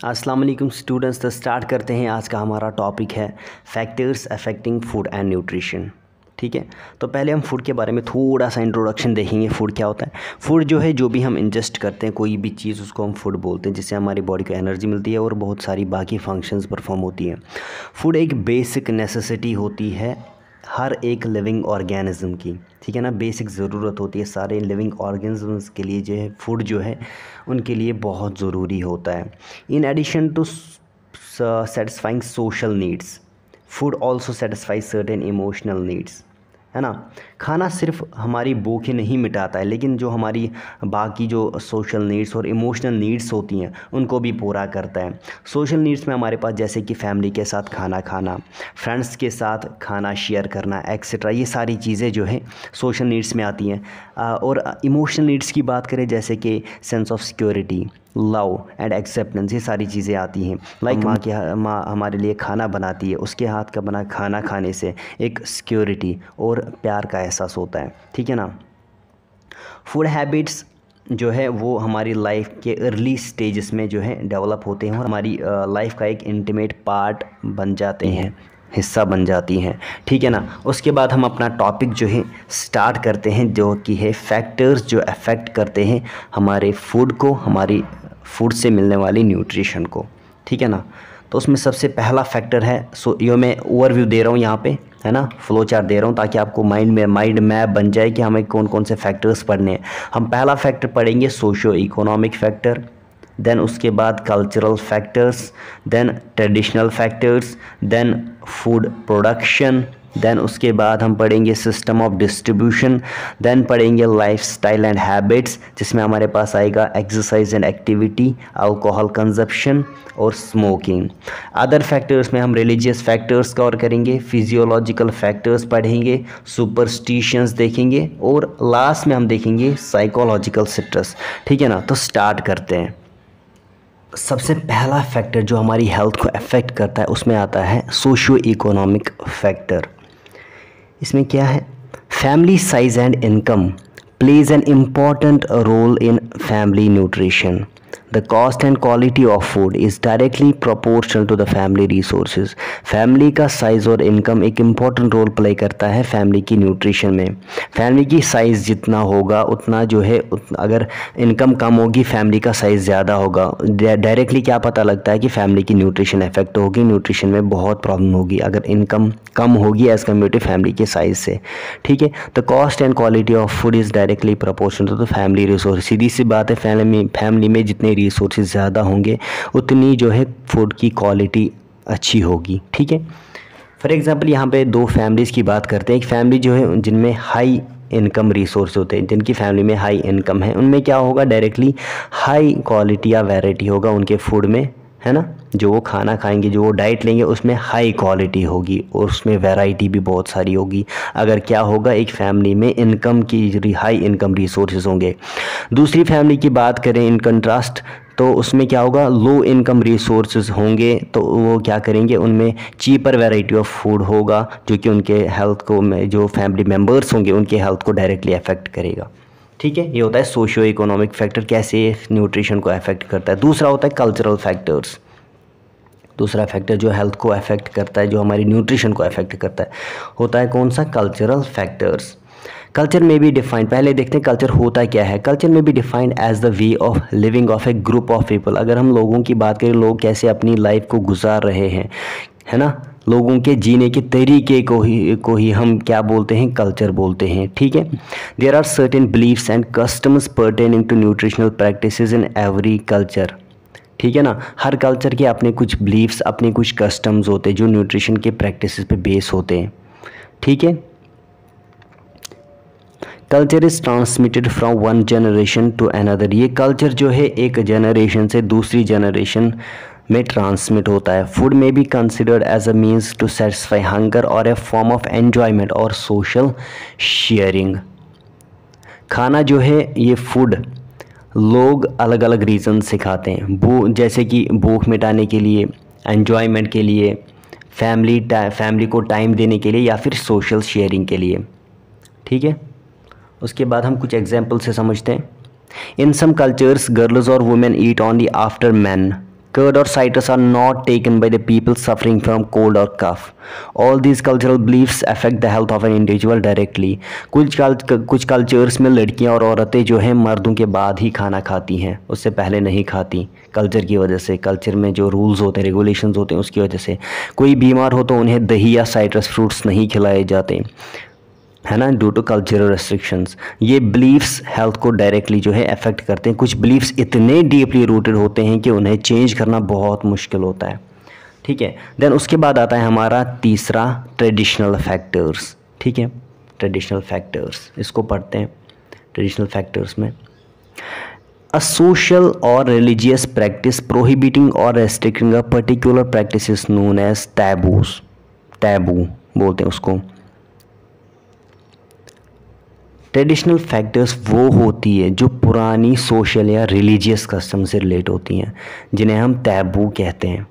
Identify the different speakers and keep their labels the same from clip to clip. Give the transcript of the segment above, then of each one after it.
Speaker 1: अस्सलाम वालेकुम स्टूडेंट्स। तो स्टार्ट करते हैं। आज का हमारा टॉपिक है factors affecting food and nutrition. ठीक है, तो पहले हम फूड के बारे में थोड़ा सा इंट्रोडक्शन देखेंगे। फूड क्या होता है? फूड जो है, जो भी हम इंजेस्ट करते हैं कोई भी चीज़, उसको हम फूड बोलते हैं, जिससे हमारी बॉडी को एनर्जी मिलती है और बहुत सारी बाकी फंक्शंस परफॉर्म होती हैं। फूड एक बेसिक नेसेसिटी होती है हर एक लिविंग ऑर्गेनिज्म की। ठीक है ना, बेसिक ज़रूरत होती है सारे लिविंग ऑर्गेनिजम्स के लिए। जो है फूड जो है उनके लिए बहुत ज़रूरी होता है। In addition to satisfying social needs, food also satisfies certain emotional needs. है ना, खाना सिर्फ हमारी भूख ही नहीं मिटाता है, लेकिन जो हमारी बाकी जो सोशल नीड्स और इमोशनल नीड्स होती हैं उनको भी पूरा करता है। सोशल नीड्स में हमारे पास जैसे कि फैमिली के साथ खाना खाना, फ्रेंड्स के साथ खाना शेयर करना एक्सेट्रा, ये सारी चीज़ें जो है सोशल नीड्स में आती हैं। और इमोशनल नीड्स की बात करें जैसे कि sense of security, love and acceptance, ये सारी चीज़ें आती हैं। लाइक माँ हमारे लिए खाना बनाती है, उसके हाथ का बना खाना खाने से एक सिक्योरिटी और प्यार का एहसास होता है। ठीक है ना। फूड हैबिट्स जो है वो हमारी लाइफ के अर्ली स्टेजेस में जो है डेवलप होते हैं और हमारी लाइफ का एक इंटीमेट पार्ट बन जाते हैं, हिस्सा बन जाती हैं। ठीक है ना। उसके बाद हम अपना टॉपिक जो है स्टार्ट करते हैं, जो कि है फैक्टर्स जो अफेक्ट करते हैं हमारे फूड को, हमारी फूड से मिलने वाली न्यूट्रिशन को। ठीक है ना। तो उसमें सबसे पहला फैक्टर है, यो मैं ओवरव्यू दे रहा हूँ यहाँ पे, है ना, फ्लो चार्ट दे रहा हूँ ताकि आपको माइंड मैप बन जाए कि हमें कौन कौन से फैक्टर्स पढ़ने हैं। हम पहला फैक्टर पढ़ेंगे सोशियो इकोनॉमिक फैक्टर, देन उसके बाद cultural factors, then traditional factors, then food production, then उसके बाद हम पढ़ेंगे सिस्टम ऑफ डिस्ट्रीब्यूशन, देन पढ़ेंगे लाइफस्टाइल एंड हैबिट्स, जिसमें हमारे पास आएगा exercise and activity, alcohol consumption और स्मोकिंग। अदर फैक्टर्स में हम रिलीजियस फैक्टर्स कवर करेंगे, फिजियोलॉजिकल फैक्टर्स पढ़ेंगे, सुपरस्टिशंस देखेंगे और लास्ट में हम देखेंगे साइकोलॉजिकल स्ट्रेस। ठीक है ना। तो स्टार्ट करते हैं। सबसे पहला फैक्टर जो हमारी हेल्थ को अफेक्ट करता है उसमें आता है सोशियो इकोनॉमिक फैक्टर। इसमें क्या है? Family size and income plays an important role in family nutrition. The cost and quality of food is directly proportional to the family resources. Family का साइज़ और इनकम एक इम्पॉर्टेंट रोल प्ले करता है family की nutrition में। Family की size जितना होगा उतना जो है अगर इनकम कम होगी फैमिली का साइज़ ज़्यादा होगा। डायरेक्टली क्या पता लगता है कि फैमिली की न्यूट्रिशन इफेक्ट होगी, न्यूट्रिशन में बहुत प्रॉब्लम होगी अगर इनकम कम होगी एज़ कम्पेयर टू फैमिली के साइज़ से। ठीक है। The cost and quality of food is directly proportional to the family resource. सीधी सी बात है, फैमिली में जितने रिसोर्सेज ज़्यादा होंगे उतनी जो है फूड की क्वालिटी अच्छी होगी। ठीक है। फॉर एग्जांपल यहाँ पे दो फैमिलीज़ की बात करते हैं। एक फैमिली जो है जिनमें हाई इनकम रिसोर्स होते हैं, जिनकी फैमिली में हाई इनकम है, उनमें क्या होगा? डायरेक्टली हाई क्वालिटी या वैरायटी होगा उनके फूड में, है ना। जो वो खाना खाएंगे, जो वो डाइट लेंगे उसमें हाई क्वालिटी होगी और उसमें वैरायटी भी बहुत सारी होगी। अगर क्या होगा, एक फैमिली में इनकम की हाई इनकम रिसोर्सेज होंगे। दूसरी फैमिली की बात करें इन कंट्रास्ट, तो उसमें क्या होगा? लो इनकम रिसोर्सेज होंगे, तो वो क्या करेंगे? उनमें चीपर वैरायटी ऑफ फूड होगा जो कि उनके हेल्थ को, जो फैमिली मेम्बर्स होंगे उनके हेल्थ को डायरेक्टली अफेक्ट करेगा। ठीक है। ये होता है सोशियो इकोनॉमिक फैक्टर, कैसे न्यूट्रिशन को अफेक्ट करता है। दूसरा होता है कल्चरल फैक्टर्स। दूसरा फैक्टर जो हेल्थ को अफेक्ट करता है, जो हमारी न्यूट्रिशन को अफेक्ट करता है, होता है कौन सा? Cultural factors. कल्चर में भी डिफाइंड, पहले देखते हैं कल्चर होता क्या है। कल्चर में भी defined as the way of living of a group of people. अगर हम लोगों की बात करें, लोग कैसे अपनी लाइफ को गुजार रहे हैं, है ना, लोगों के जीने के तरीके को ही हम क्या बोलते हैं? कल्चर बोलते हैं। ठीक है। There are certain beliefs and customs pertaining to nutritional practices in every culture. ठीक है ना। हर कल्चर के अपने कुछ बिलीफ्स, अपने कुछ कस्टम्स होते हैं जो न्यूट्रिशन के प्रैक्टिसेस पे बेस होते हैं। ठीक है। Culture is transmitted from one generation to another. ये कल्चर जो है एक जनरेशन से दूसरी जनरेशन में ट्रांसमिट होता है। फूड में be considered as a means to satisfy hunger और ए फॉर्म ऑफ एन्जॉयमेंट और सोशल शेयरिंग। खाना जो है, ये फूड लोग अलग अलग रीज़न से खाते हैं। जैसे कि भूख मिटाने के लिए, एन्जॉयमेंट के लिए, फैमिली को टाइम देने के लिए, या फिर सोशल शेयरिंग के लिए। ठीक है। उसके बाद हम कुछ एग्जाम्पल से समझते हैं। इन सम कल्चर्स गर्ल्स और women eat only after man. Curd or citrus are not taken by the people suffering from cold or cough. All these cultural beliefs affect the health of an individual directly. कुछ cultures में लड़कियां और औरतें जो हैं मर्दों के बाद ही खाना खाती हैं, उससे पहले नहीं खाती। कल्चर की वजह से, कल्चर में जो रूल्स होते हैं, रेगुलेशंस होते हैं, उसकी वजह से। कोई बीमार हो तो उन्हें दही या साइट्रस फ्रूट्स नहीं खिलाए जाते, है ना, ड्यू टू कल्चरल रेस्ट्रिक्शंस। ये बिलीफ्स हेल्थ को डायरेक्टली जो है अफेक्ट करते हैं। कुछ बिलीफ्स इतने डीपली रूटेड होते हैं कि उन्हें चेंज करना बहुत मुश्किल होता है, ठीक है। देन उसके बाद आता है हमारा तीसरा, ट्रेडिशनल फैक्टर्स, ठीक है। ट्रेडिशनल फैक्टर्स, इसको पढ़ते हैं। ट्रेडिशनल फैक्टर्स में अ सोशल और रिलीजियस प्रैक्टिस प्रोहिबिटिंग और restricting a particular practice is known as taboos. Taboo बोलते हैं उसको। ट्रेडिशनल फैक्टर्स वो होती है जो पुरानी सोशल या रिलीजियस कस्टम से रिलेट होती हैं, जिन्हें हम टैबू कहते हैं,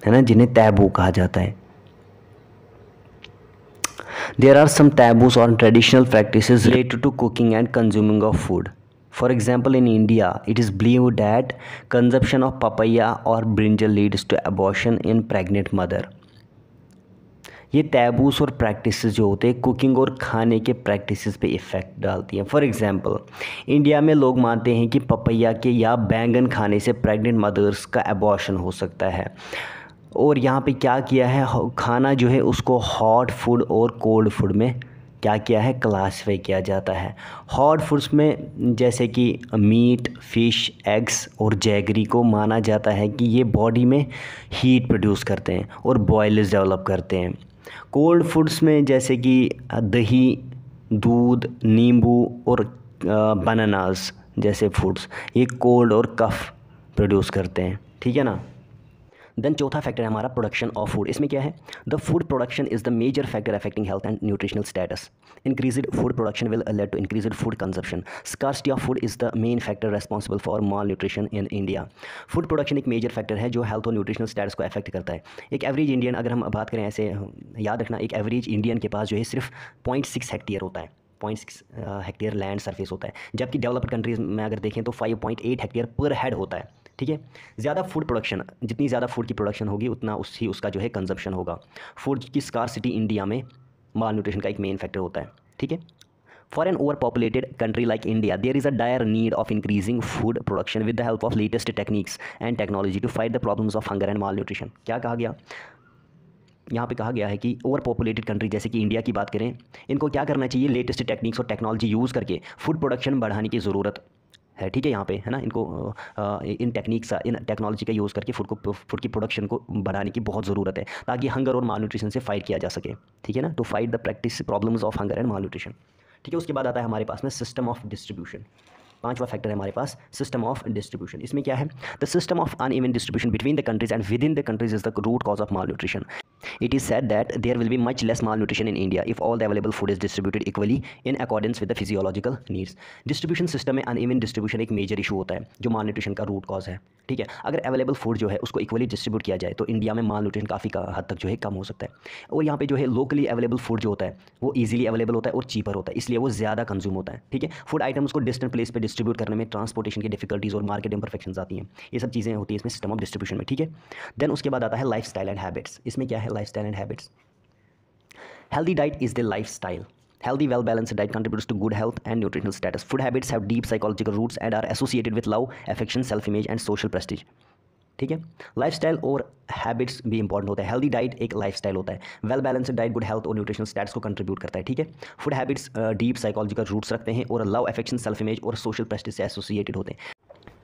Speaker 1: है ना, जिन्हें टैबू कहा जाता है। देयर आर सम टैबूज और traditional practices related to cooking and consuming of food. For example, in India it is believed that consumption of papaya और brinjal leads to abortion in pregnant mother. ये taboos और practices जो होते हैं cooking और खाने के प्रैक्टिसेस पे इफ़ेक्ट डालती हैं। फॉर एग्जांपल, इंडिया में लोग मानते हैं कि पपैया के या बैंगन खाने से प्रेग्नेंट मदर्स का अबॉर्शन हो सकता है, और यहाँ पे क्या किया है, खाना जो है उसको हॉट फूड और कोल्ड फूड में क्या किया है, क्लासीफाई किया जाता है। हॉट फूड्स में जैसे कि मीट, फ़िश, एग्स और जैगरी को माना जाता है कि ये बॉडी में हीट प्रोड्यूस करते हैं और बॉयल्स डेवलप करते हैं। कोल्ड फूड्स में जैसे कि दही, दूध, नींबू और बनानास जैसे फूड्स, ये कोल्ड और कफ प्रोड्यूस करते हैं, ठीक है ना। देन चौथा फैक्टर है हमारा प्रोडक्शन ऑफ फूड। इसमें क्या है, the food production is the major factor affecting health and nutritional status. Increased food production will lead to increased food consumption. Scarcity of food is the main factor responsible for malnutrition in India. Food production एक major factor है जो health और nutritional status को affect करता है। एक average Indian, अगर हम बात करें ऐसे, याद रखना, एक एवरेज इंडियन के पास जो है सिर्फ 0.6 हेक्टेयर होता है, 0.6 हेक्टेयर लैंड सरफेस होता है, जबकि डेवलप्ड कंट्रीज़ में अगर देखें तो 5.8 हेक्टेयर पर हेड होता है, ठीक है। ज़्यादा फूड प्रोडक्शन, जितनी ज़्यादा फूड की प्रोडक्शन होगी उतना उसका जो है कंजप्शन होगा। फूड की स्कार्सिटी इंडिया में माल न्यूट्रिशन का एक मेन फैक्टर होता है, ठीक है। For an over populated country like India there is a dire need of increasing food production with the help of latest techniques and technology to fight the problems of hunger and malnutrition. क्या कहा गया यहाँ पे, कहा गया है कि over populated country जैसे कि इंडिया की बात करें, इनको क्या करना चाहिए, लेटेस्ट टेक्निक्स और टेक्नोलॉजी यूज़ करके फूड प्रोडक्शन बढ़ाने की ज़रूरत है, ठीक है। यहाँ पे है ना, इनको इन टेक्निक्स, इन टेक्नोलॉजी का यूज़ करके फूड की प्रोडक्शन को बढ़ाने की बहुत ज़रूरत है, ताकि हंगर और माल न्यूट्रिशन से फाइट किया जा सके, ठीक है ना, to fight the practice problems of hunger and malnutrition, ठीक है। उसके बाद आता है हमारे पास में सिस्टम ऑफ डिस्ट्रीब्यूशन। पांचवा फैक्टर है हमारे पास सिस्टम ऑफ डिस्ट्रीब्यूशन। इसमें क्या है, the system of uneven distribution between the countries and within the countries is the root cause of malnutrition. It is said that there will be much less malnutrition in India if all the available food is distributed equally in accordance with the physiological needs. Distribution system में uneven distribution एक major issue होता है जो malnutrition का root cause है, ठीक है। अगर available food जो है उसको equally distribute किया जाए तो इंडिया में malnutrition काफ़ी हद तक जो है कम हो सकता है। और यहाँ पे जो है locally available food जो होता है वो easily available होता है और cheaper होता है, इसलिए वो ज़्यादा consume होता है, ठीक है। फूड आइटम्स को डिस्टेंट प्लेस पे डिस्ट्रीब्यूट करने में ट्रांसपोर्टेशन की डिफिकल्टीज़ और मार्केट इम्परफेक्शंस आती हैं, ये सब चीज़ें होती हैं इसमें सिस्टम ऑफ डिस्ट्रीब्यूशन में, ठीक है। देन उसके बाद आता है लाइफ स्टाइल एंड हैबिट्स। इसमें क्या है, life style and habits. Healthy diet is the lifestyle. Healthy, well-balanced diet contributes to good health and nutritional status. Food habits have deep psychological roots and are associated with love, affection, self-image and social prestige. ठीक है। Lifestyle और habits भी important होता है। Healthy diet एक lifestyle होता है, well balanced diet good health और न्यूट्रिशनल स्टेटस को कंट्रीब्यूट करता है, ठीक है। Food habits deep psychological roots रखते हैं और लव, अफेक्शन, सेल्फ इमेज और सोशल प्रेस्टीज से एसोसिएटेड होते हैं।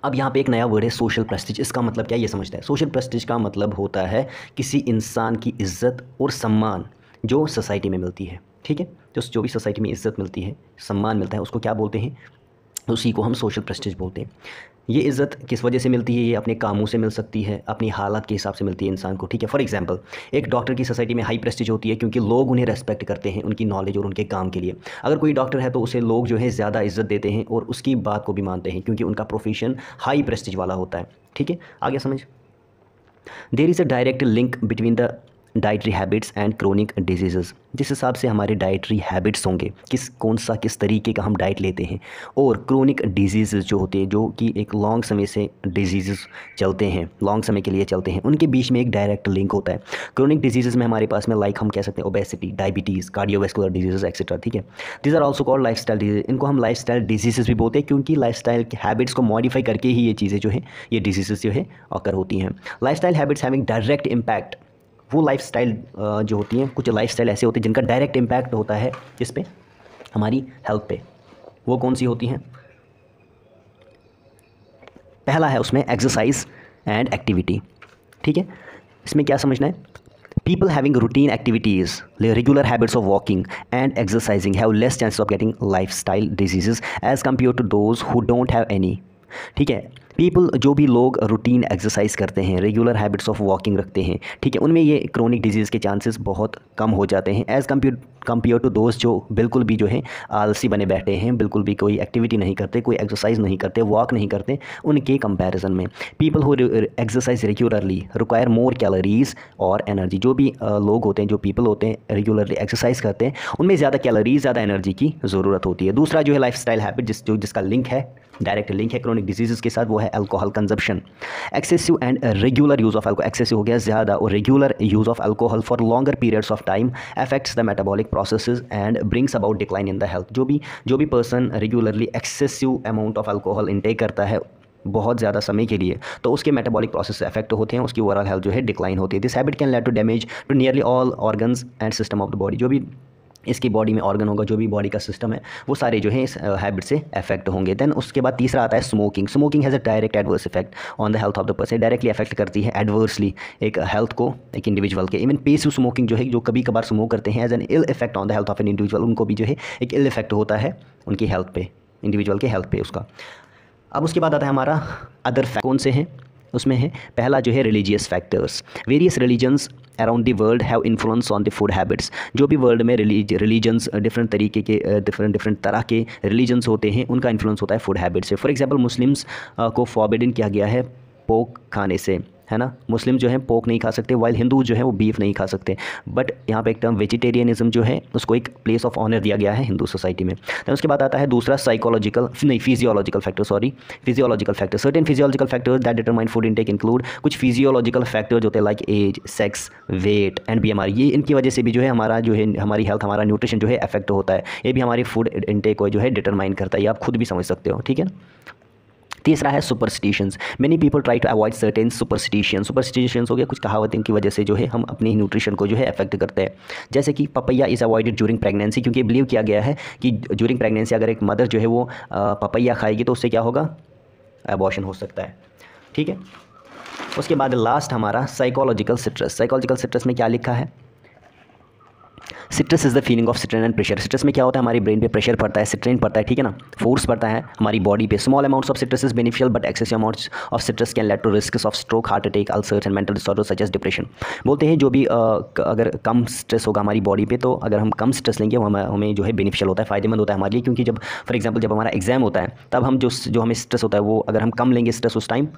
Speaker 1: अब यहाँ पे एक नया वर्ड है सोशल प्रेस्टीज। इसका मतलब क्या, ये समझता है। सोशल प्रेस्टीज का मतलब होता है किसी इंसान की इज्जत और सम्मान जो सोसाइटी में मिलती है, ठीक है। जो भी सोसाइटी में इज्जत मिलती है, सम्मान मिलता है, उसको क्या बोलते हैं, उसी को हम सोशल प्रेस्टीज बोलते हैं। ये इज़्ज़त किस वजह से मिलती है, ये अपने कामों से मिल सकती है, अपनी हालत के हिसाब से मिलती है इंसान को, ठीक है। फॉर एग्जांपल, एक डॉक्टर की सोसाइटी में हाई प्रेस्टीज होती है क्योंकि लोग उन्हें रेस्पेक्ट करते हैं उनकी नॉलेज और उनके काम के लिए। अगर कोई डॉक्टर है तो उसे लोग जो है ज़्यादा इज्जत देते हैं और उसकी बात को भी मानते हैं क्योंकि उनका प्रोफेशन हाई प्रेस्टीज वाला होता है, ठीक है। आगे समझ, there is a direct link between the dietary habits and chronic disease, जिस हिसाब से हमारे डाइटरी हैबिट्स होंगे, किस तरीके का हम डाइट लेते हैं, और क्रोनिक डिजीज़ जो होते हैं, जो कि एक लॉन्ग समय से डिजीज़ चलते हैं, लॉन्ग समय के लिए चलते हैं, उनके बीच में एक डायरेक्ट लिंक होता है। क्रोनिक डिजीज़ में हमारे पास में लाइक हम कह सकते हैं obesity, diabetes, cardiovascular disease etcetera, ठीक है। These are also called lifestyle disease. इनको हम लाइफस्टाइल डिजीज़ भी बोलते हैं, क्योंकि लाइफस्टाइल हैबिट्स को मॉडिफाई करके ही ये चीज़ें जो है, ये डिजीज़ जो है ऑकर होती हैं। Lifestyle habits having direct impact, वो लाइफस्टाइल जो होती हैं, कुछ लाइफस्टाइल ऐसे होते हैं जिनका डायरेक्ट इम्पैक्ट होता है किस पे, हमारी हेल्थ पे। वो कौन सी होती हैं? पहला है उसमें एक्सरसाइज एंड एक्टिविटी, ठीक है। इसमें क्या समझना है? People having routine activities, regular habits of walking and exercising have less chances of getting lifestyle diseases as compare to those who don't have any, ठीक है। पीपल, जो भी लोग रूटीन एक्सरसाइज करते हैं, रेगुलर हैबिट्स ऑफ वॉकिंग रखते हैं, ठीक है, उनमें ये क्रोनिक डिजीज़ के चांसेस बहुत कम हो जाते हैं एज़ कम्पेयर टू दोस्त जो बिल्कुल भी जो है आलसी बने बैठे हैं, बिल्कुल भी कोई एक्टिविटी नहीं करते, कोई एक्सरसाइज नहीं करते, वॉक नहीं करते, उनके कंपैरिजन में। People who exercise regularly require more calories और एनर्जी, जो भी लोग होते हैं, जो पीपल होते हैं रेगुलरली एक्सरसाइज करते हैं, उनमें ज़्यादा कैलोरीज, ज़्यादा एनर्जी की ज़रूरत होती है। दूसरा जो है लाइफस्टाइल हैबिट, जिसका लिंक है, डायरेक्ट लिंक है क्रोनिक डिजीज़ के साथ, वो है alcohol consumption. Excessive and regular use of alcohol, excessive हो गया ज़्यादा, और regular use of alcohol for longer periods of time affects the metabolic processes and brings about decline in the health. जो भी person regularly excessive amount of alcohol intake करता है बहुत ज़्यादा समय के लिए, तो उसके मेटाबॉलिक प्रोसेस से अफेक्ट होते हैं, उसकी ओवरऑल हेल्थ जो है डिक्लाइन होती है। This habit can lead to damage to nearly all organs and system of the body. जो भी इसकी बॉडी में ऑर्गन होगा, जो भी बॉडी का सिस्टम है, वो सारे जो है इस हैबिट से अफेक्ट होंगे। देन उसके बाद तीसरा आता है smoking. Smoking has a direct adverse effect on the health of the person, directly affect करती है एडवर्सली एक हेल्थ को, एक इंडिविजुअल के। इवन पेसिव स्मोकिंग जो है, जो कभी कभार स्मोक करते हैं, as an ill effect on the health of an individual, उनको भी जो है एक इल इफेक्ट होता है उनकी हेल्थ पे, इंडिविजुअल के हेल्थ पे उसका। अब उसके बाद आता है हमारा अदर फैक्ट। कौन से हैं? उसमें है पहला जो है religious factors. Various religions around the world have influence on the food habits. जो भी वर्ल्ड में रिलीजन्स, डिफरेंट तरीके के डिफरेंट तरह के रिलीजन्स होते हैं, उनका इन्फ्लुएंस होता है फूड हैबिट से। फॉर एग्जांपल मुस्लिम्स को फॉरबिडन किया गया है पोक खाने से, है ना। मुस्लिम जो है पोक नहीं खा सकते, वाइल हिंदू जो है वो बीफ नहीं खा सकते। बट यहाँ पे एक टर्म वेजिटेरियनिज्म जो है उसको एक प्लेस ऑफ ऑनर दिया गया है हिंदू सोसाइटी में। तो उसके बाद आता है दूसरा physiological factor. Certain physiological factors that determine food intake include, कुछ फिजियोलॉजिकल फैक्टर्स होते हैं like age, sex, weight and BMI. ये इनकी वजह से भी जो है हमारी हेल्थ, हमारा न्यूट्रिशन जो है अफेक्ट होता है। ये भी हमारी फूड इनटेक को जो है डिटरमाइन करता है, ये आप खुद भी समझ सकते हो, ठीक है। तीसरा है superstitions. Many people try to avoid certain superstitions हो गया कुछ कहावतें की वजह से जो है हम अपनी न्यूट्रिशन को जो है अफेक्ट करते हैं। जैसे कि papaya is avoided during pregnancy, क्योंकि बिलीव किया गया है कि ड्यूरिंग प्रेगनेंसी अगर एक मदर जो है वो पपैया खाएगी तो उससे क्या होगा, अबॉर्शन हो सकता है, ठीक है। उसके बाद लास्ट हमारा साइकोलॉजिकल स्ट्रेस। साइकोलॉजिकल स्ट्रेस में क्या लिखा है? Stress is the feeling of strain and pressure. Stress में क्या होता है, हमारी ब्रेन पे प्रेशर पड़ता है, स्ट्रेन पड़ता है, ठीक है ना, फोर्स पड़ता है हमारी बॉडी पे। Small amounts of stress is beneficial but excessive amounts of stress can lead to risks of stroke, heart attack, ulcers and mental disorders such as depression. बोलते हैं जो भी अगर कम स्ट्रेस होगा हमारी बॉडी पे, तो अगर हम कम स्ट्रेस लेंगे वो हमें जो है बेनिफिशियल होता है, फ़ायदेमंद होता है हमारे लिए। क्योंकि जब फॉर एग्जाम्पल जब हमारा एग्जाम होता है तब हम जो हमें स्ट्रेस होता है वो अगर हम कम लेंगे स्ट्रेस उस टाइम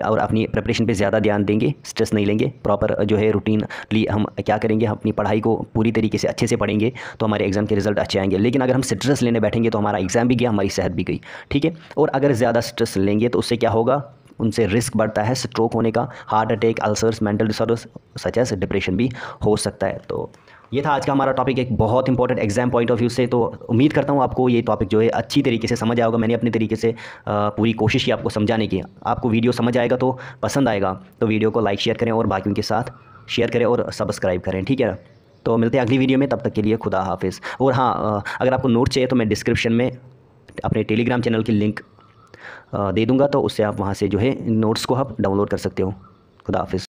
Speaker 1: और अपनी प्रिपरेशन पे ज़्यादा ध्यान देंगे, स्ट्रेस नहीं लेंगे, प्रॉपर जो है रूटीनली हम क्या करेंगे, हम अपनी पढ़ाई को पूरी तरीके से अच्छे से पढ़ेंगे तो हमारे एग्जाम के रिजल्ट अच्छे आएंगे। लेकिन अगर हम स्ट्रेस लेने बैठेंगे तो हमारा एग्जाम भी गया, हमारी सेहत भी गई, ठीक है। और अगर ज़्यादा स्ट्रेस लेंगे तो उससे क्या होगा, उनसे रिस्क बढ़ता है स्ट्रोक होने का, heart attack, ulcers, mental disorders such as depression भी हो सकता है। तो ये था आज का हमारा टॉपिक, एक बहुत important exam point of view से। तो उम्मीद करता हूँ आपको ये टॉपिक जो है अच्छी तरीके से समझ आया होगा। मैंने अपने तरीके से पूरी कोशिश की आपको समझाने की। आपको वीडियो समझ आएगा तो पसंद आएगा तो वीडियो को लाइक शेयर करें और बाकियों के साथ शेयर करें और सब्सक्राइब करें, ठीक है। तो मिलते हैं अगली वीडियो में, तब तक के लिए खुदा हाफिज़। और हाँ, अगर आपको नोट चाहिए तो मैं डिस्क्रिप्शन में अपने टेलीग्राम चैनल की लिंक दे दूँगा, तो उससे आप वहाँ से जो है नोट्स को आप डाउनलोड कर सकते हो। खुदा हाफिज़।